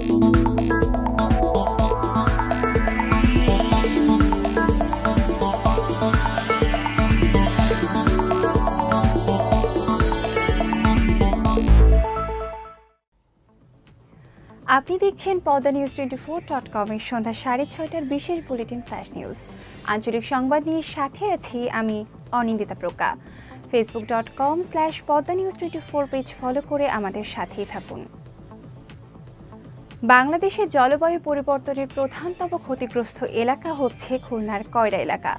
আপনি দেখছেন Padma news 24.com এর সন্ধ্যা 6:30টার বিশেষ বুলেটিন ফ্ল্যাশ নিউজ। আঞ্চলিক সংবাদ নিয়ে সাথে আছি আমি অনিন্দিতা প্রকা। facebook.com/poddanews24 পেজ ফলো করে আমাদের সাথেই থাকুন। বাংলাদেশের জলবায়ু পরিবর্তনের প্রধানতম ক্ষতিগ্রস্ত এলাকা হচ্ছে খুলনার কয়রা এলাকা।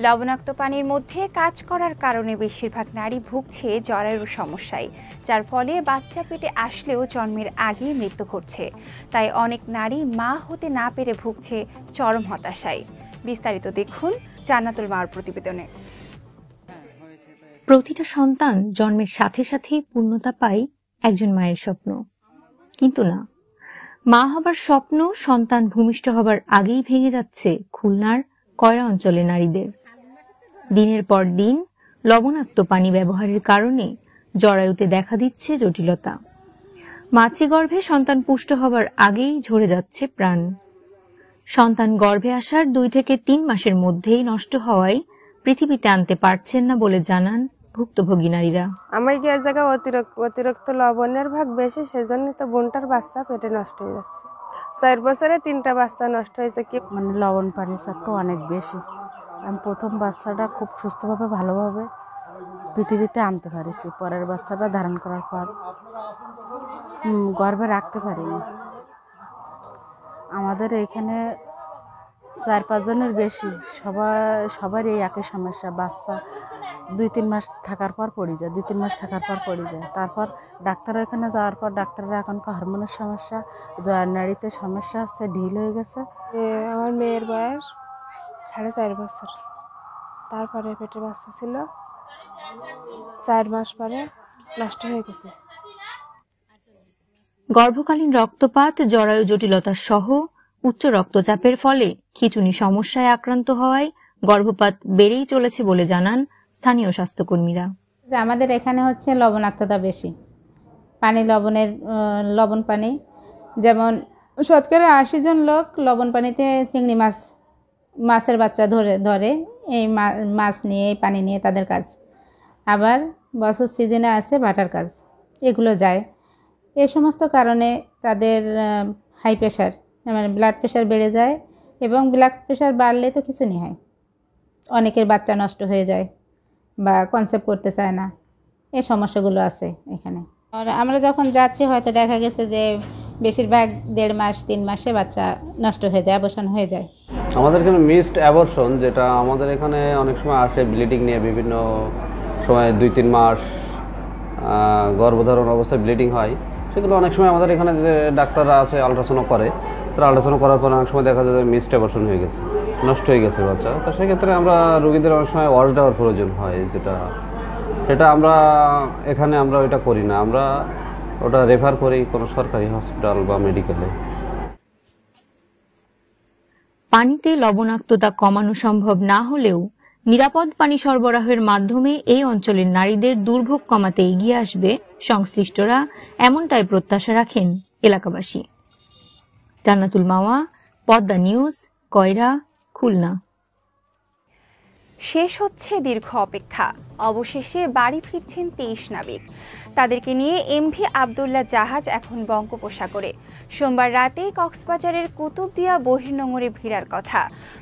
লবণাক্ত পানির মধ্যে কাজ করার কারণে বেশিরভাগ নারী ভুগছে জরায়ুর সমস্যায়, যার ফলে বাচ্চা পেটে আসলেও জন্মের আগেই মৃত্যু ঘটছে। তাই অনেক নারী মা হতে না পেরে ভুগছে চরম হতাশায়। বিস্তারিত দেখুন জান্নাতুল মার প্রতিবেদনে। প্রতিটা সন্তান জন্মের সাথে সাথেই পূর্ণতা পায় একজন মায়ের স্বপ্ন, কিন্তু না, মা হবার স্বপ্ন সন্তান ভূমিষ্ঠ হবার আগেই ভেঙে যাচ্ছে খুলনার কয়রা অঞ্চলের নারীদের। দিনের পর দিন লবণাক্ত পানি ব্যবহারের কারণে জরায়ুতে দেখা দিচ্ছে জটিলতা। মাতৃগর্ভে সন্তান পুষ্ট হবার আগেই ঝরে যাচ্ছে প্রাণ। সন্তান গর্ভে আসার 2 থেকে 3 মাসের মধ্যেই নষ্ট হওয়ায় পৃথিবীতে আনতে পারছেন না বলে জানান ভুক্তভোগী নারীরা। আমার এই জায়গায় অতিরিক্ত লবণের ভাগ বেশি, সেজন্য তো বোনটার বাচ্চা পেটে নষ্ট হয়ে যাচ্ছে। 4 বছরে 3টা বাচ্চা নষ্ট হয়েছে। কি মানে লবণ পানির চাপটা অনেক বেশি। আমি প্রথম বাচ্চাটা খুব সুস্থভাবে ভালোভাবে পৃথিবীতে আনতে পারিছি, পরের বাচ্চাটা ধারণ করার পর গর্ভে রাখতে পারিনি। আমাদের এখানে 4-5 জনের বেশি, সবার এই একই সমস্যা। বাচ্চা 2-3 মাস থাকার পর পড়ে যায়, 2-3 মাস থাকার পর পড়ে যায়। তারপর ডাক্তারের এখানে যাওয়ার পর ডাক্তাররা এখনকার হরমোনের সমস্যা, জরায়ুনাড়িতে সমস্যা হচ্ছে, ঢিল হয়ে গেছে। আমার মেয়ের বয়স 4.5 বছর, তারপরে পেটে বাচ্চা ছিল, 4 মাস পরে নষ্ট হয়ে গেছে। গর্ভকালীন রক্তপাত, জরায়ু জটিলতা সহ উচ্চ রক্তচাপের ফলে খিঁচুনি সমস্যায় আক্রান্ত হওয়ায় গর্ভপাত বেড়েই চলেছে বলে জানান স্থানীয় স্বাস্থ্যকর্মীরা। আমাদের এখানে হচ্ছে লবণাক্ততা বেশি, লবণ পানি, যেমন শতকরা 80 জন লোক লবণ পানিতে চিংড়ি মাছের বাচ্চা ধরে এই মাছ নিয়ে, এই পানি নিয়ে তাদের কাজ। আবার বছর সিজনে আছে ভাটার কাজ, এগুলো যায়। এই সমস্ত কারণে তাদের হাই প্রেশার, মানে ব্লাড প্রেশার বেড়ে যায়, এবং ব্লাড প্রেশার বাড়লে তো খিঁচুনি হয়, অনেকের বাচ্চা নষ্ট হয়ে যায় বা কনসেপ্ট করতে চায় না। এই সমস্যাগুলো আছে এখানে। আর আমরা যখন যাচ্ছি হয়তো দেখা গেছে যে বেশিরভাগ 1.5 মাস 3 মাসে বাচ্চা নষ্ট হয়ে যায়, অবসান হয়ে যায়। আমাদের এখানে মিসড অ্যাবর্শন, যেটা আমাদের এখানে অনেক সময় আসে ব্লিডিং নিয়ে, বিভিন্ন সময় 2-3 মাস গর্ভধারণ অবস্থায় ব্লিডিং হয়। সেগুলো অনেক সময় আমাদের এখানে যে ডাক্তাররা আছে আল্ট্রাসাউন্ড করে, তারা আল্ট্রাসাউন্ড করার পর অনেক সময় দেখা যায় যে মিসড অ্যাবর্শন হয়ে গেছে, নষ্ট হয়ে গেছে বাচ্চা। তো সেক্ষেত্রে আমরা রোগীদের অনেক সময় ওয়াশ দেওয়ার প্রয়োজন হয়, সেটা আমরা এখানে আমরা ওইটা করি না, আমরা ওটা রেফার করি কোনো সরকারি হসপিটাল বা মেডিকেলে। পানিতে লবণাক্ততা কমানো সম্ভব না হলেও নিরাপদ পানি সরবরাহের মাধ্যমে এই অঞ্চলের নারীদের দুর্ভোগ কমাতে এগিয়ে আসবে সংশ্লিষ্টরা, এমনটাই প্রত্যাশা রাখেন এলাকাবাসী। জান্নাতুল মাওয়া, পদ্মা নিউজ, কয়রা, খুলনা। শেষ হচ্ছে দীর্ঘ অপেক্ষা, অবশেষে বাড়ি ফিরছেন 23 নাবিক। তাদেরকে নিয়ে এমভি আবদুল্লাহ জাহাজ এখন বঙ্গোপসাগরে। সোমবার রাতে কক্সবাজারের কুতুবদিয়া বহির্নোঙরে ভিড়ার কথা।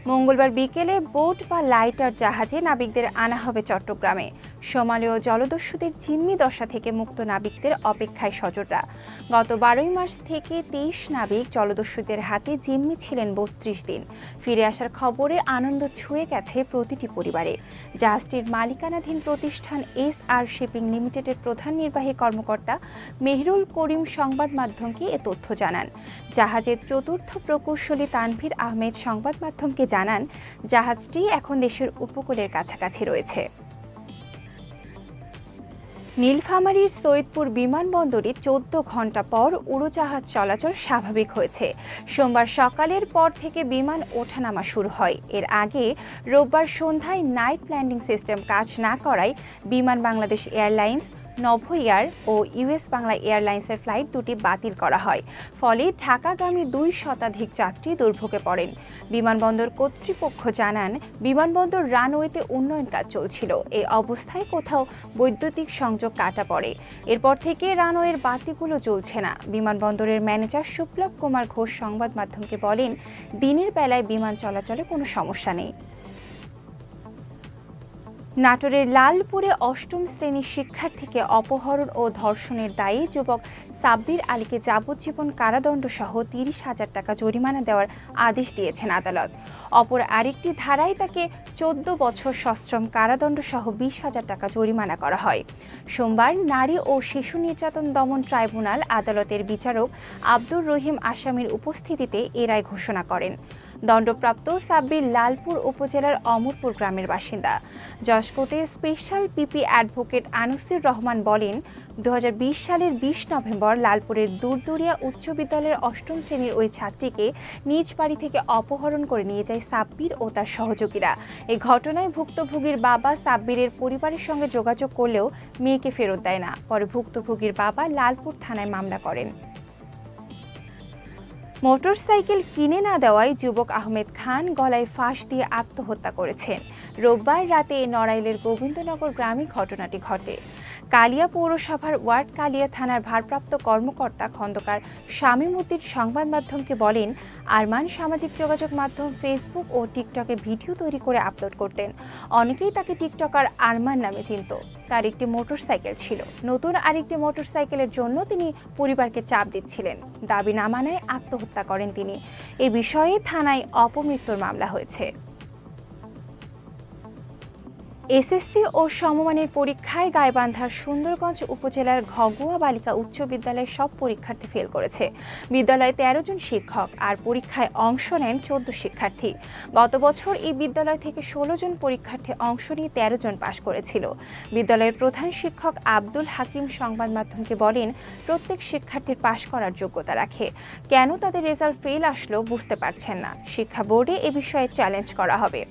মঙ্গলবার বিকেলে বোট বা লাইটার জাহাজে নাবিকদের আনা হবে চট্টগ্রামে। সোমালীয় জলদস্যুদের জিম্মি দশা থেকে মুক্ত নাবিকদের অপেক্ষায় সজররা। গত 12 মার্চ থেকে 23 নাবিক জলদস্যুদের হাতে জিম্মি ছিলেন 32 দিন। ফিরে আসার খবরে আনন্দ ছুঁয়ে গেছে প্রতিটি পরিবারে। জাহাজটির মালিকানাধীন প্রতিষ্ঠান SR শিপিং লিমিটেডের প্রধান নির্বাহী কর্মকর্তা মেহরুল করিম সংবাদ মাধ্যমকে এ তথ্য জানান। জাহাজের চতুর্থ প্রকৌশলী তানভীর আহমেদ সংবাদ মাধ্যমকে জানান, জাহাজটি এখন দেশের উপকূলের কাছাকাছি রয়েছে। নীলফামারীর সৈয়দপুর বিমানবন্দরে 14 ঘণ্টা পর উড়োজাহাজ চলাচল স্বাভাবিক হয়েছে। সোমবার সকালের পর থেকে বিমান ওঠানামা শুরু হয়। এর আগে রোববার সন্ধ্যায় নাইট ল্যান্ডিং সিস্টেম কাজ না করায় বিমান বাংলাদেশ এয়ারলাইন্স নভোএয়ার ও ইউএস বাংলা এয়ারলাইন্সের ফ্লাইট দুটি বাতিল করা হয়। ফলে ঢাকাগামী 2 শতাধিক যাত্রী দুর্ভোগে পড়েন। বিমানবন্দর কর্তৃপক্ষ জানান, বিমানবন্দর রানওয়েতে উন্নয়ন কাজ চলছিল। এই অবস্থায় কোথাও বৈদ্যুতিক সংযোগ কাটা পড়ে। এরপর থেকে রানওয়ের বাতিগুলো জ্বলছে না। বিমানবন্দরের ম্যানেজার সুপ্লব কুমার ঘোষ সংবাদ মাধ্যমকে বলেন, দিনের বেলায় বিমান চলাচলে কোনো সমস্যা নেই। নাটোরের লালপুরে 8ম শ্রেণীর শিক্ষার্থীকে অপহরণ ও ধর্ষণের দায়ে যুবক সাব্বির আলীকে যাবজ্জীবন কারাদণ্ড সহ 30,000 টাকা জরিমানা দেওয়ার আদেশ দিয়েছেন আদালত। অপর আরেকটি ধারায় তাকে 14 বছর সশ্রম কারাদণ্ড সহ 20,000 টাকা জরিমানা করা হয়। সোমবার নারী ও শিশু নির্যাতন দমন ট্রাইব্যুনাল আদালতের বিচারক আব্দুর রহিম আসামির উপস্থিতিতে এ রায় ঘোষণা করেন। দণ্ডপ্রাপ্ত সাব্বির লালপুর উপজেলার অমরপুর গ্রামের বাসিন্দা। জজ কোর্টের স্পেশাল পিপি অ্যাডভোকেট আনুসির রহমান বলেন, 2020 সালের 20 নভেম্বর লালপুরের দুরদুরিয়া উচ্চ বিদ্যালয়ের 8ম শ্রেণীর ওই ছাত্রীকে নিজ বাড়ি থেকে অপহরণ করে নিয়ে যায় সাব্বির ও তার সহযোগীরা। এই ঘটনায় ভুক্তভোগীর বাবা সাব্বিরের পরিবারের সঙ্গে যোগাযোগ করলেও মেয়েকে ফেরত দেয় না। পরে ভুক্তভোগীর বাবা লালপুর থানায় মামলা করেন। মোটরসাইকেল কিনে না দেওয়ায় যুবক আহমেদ খান গলায় ফাঁস দিয়ে আত্মহত্যা করেছেন। রোববার রাতে নড়াইলের গোবিন্দনগর গ্রামে ঘটনাটি ঘটে। কালিয়া পৌরসভার ওয়ার্ড কালিয়া থানার ভারপ্রাপ্ত কর্মকর্তা খন্দকার শামীম উদ্দিন সংবাদ মাধ্যমকে বলেন, আরমান সামাজিক যোগাযোগ মাধ্যম ফেসবুক ও টিকটকে ভিডিও তৈরি করে আপলোড করতেন। অনেকেই তাকে টিকটকার আরমান নামে চিনত। তার একটি মোটরসাইকেল ছিল। নতুন আরেকটি মোটরসাইকেলের জন্য তিনি পরিবারকে চাপ দিচ্ছিলেন। দাবি না মানায় আত্মহত্যা করেন তিনি। এ বিষয়ে থানায় অপমৃত্যুর মামলা হয়েছে। এসএসসি ও সমমানের পরীক্ষায় গাইবান্ধার সুন্দরগঞ্জ উপজেলার ঘগুয়া বালিকা উচ্চ বিদ্যালয়ের সব পরীক্ষার্থী ফেল করেছে। বিদ্যালয়ে 13 জন শিক্ষক আর পরীক্ষায় অংশ নেন 14 শিক্ষার্থী। গত বছর এই বিদ্যালয় থেকে 16 জন পরীক্ষার্থী অংশ নিয়ে 13 জন পাশ করেছিল। বিদ্যালয়ের প্রধান শিক্ষক আব্দুল হাকিম সংবাদ মাধ্যমকে বলেন, প্রত্যেক শিক্ষার্থীর পাশ করার যোগ্যতা রাখে। কেন তাদের রেজাল্ট ফেল আসলো বুঝতে পারছেন না। শিক্ষা বোর্ডে এ বিষয়ে চ্যালেঞ্জ করা হবে।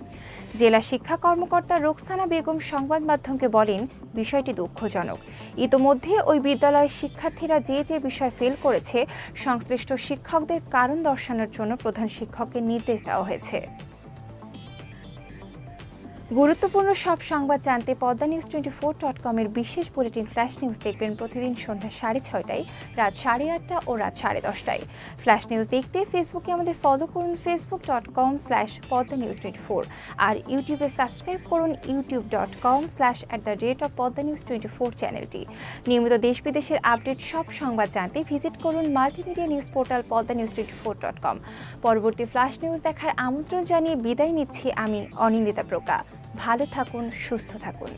জেলা শিক্ষা কর্মকর্তা রোকসানা বেগম সংবাদ মাধ্যমকে বলেন, বিষয়টি দুঃখজনক। ইতোমধ্যে ওই বিদ্যালয়ের শিক্ষার্থীরা যে যে বিষয় ফেল করেছে সংশ্লিষ্ট শিক্ষকদের কারণ দর্শানোর জন্য প্রধান শিক্ষককে নির্দেশ দেওয়া হয়েছে। গুরুত্বপূর্ণ সব সংবাদ জানতে poddanews24.com এর বিশেষ বুলেটিন ফ্ল্যাশ নিউজ দেখবেন প্রতিদিন সন্ধ্যা 6:30টায়, রাত 8:30 ও রাত 10:30টায়। ফ্ল্যাশ নিউজ দেখতে ফেসবুকে আমাদের ফলো করুন facebook.com/poddanews24 আর ইউটিউবে সাবস্ক্রাইব করুন youtube.com/@poddanews24 চ্যানেলটি। নিয়মিত দেশ বিদেশের আপডেট সব সংবাদ জানতে ভিজিট করুন মাল্টিমিডিয়া নিউজ পোর্টাল poddanews24.com। পরবর্তী ফ্ল্যাশ নিউজ দেখার আমন্ত্রণ জানিয়ে বিদায় নিচ্ছি আমি অনিন্দিতা প্রকা। ভালো থাকুন, সুস্থ থাকুন।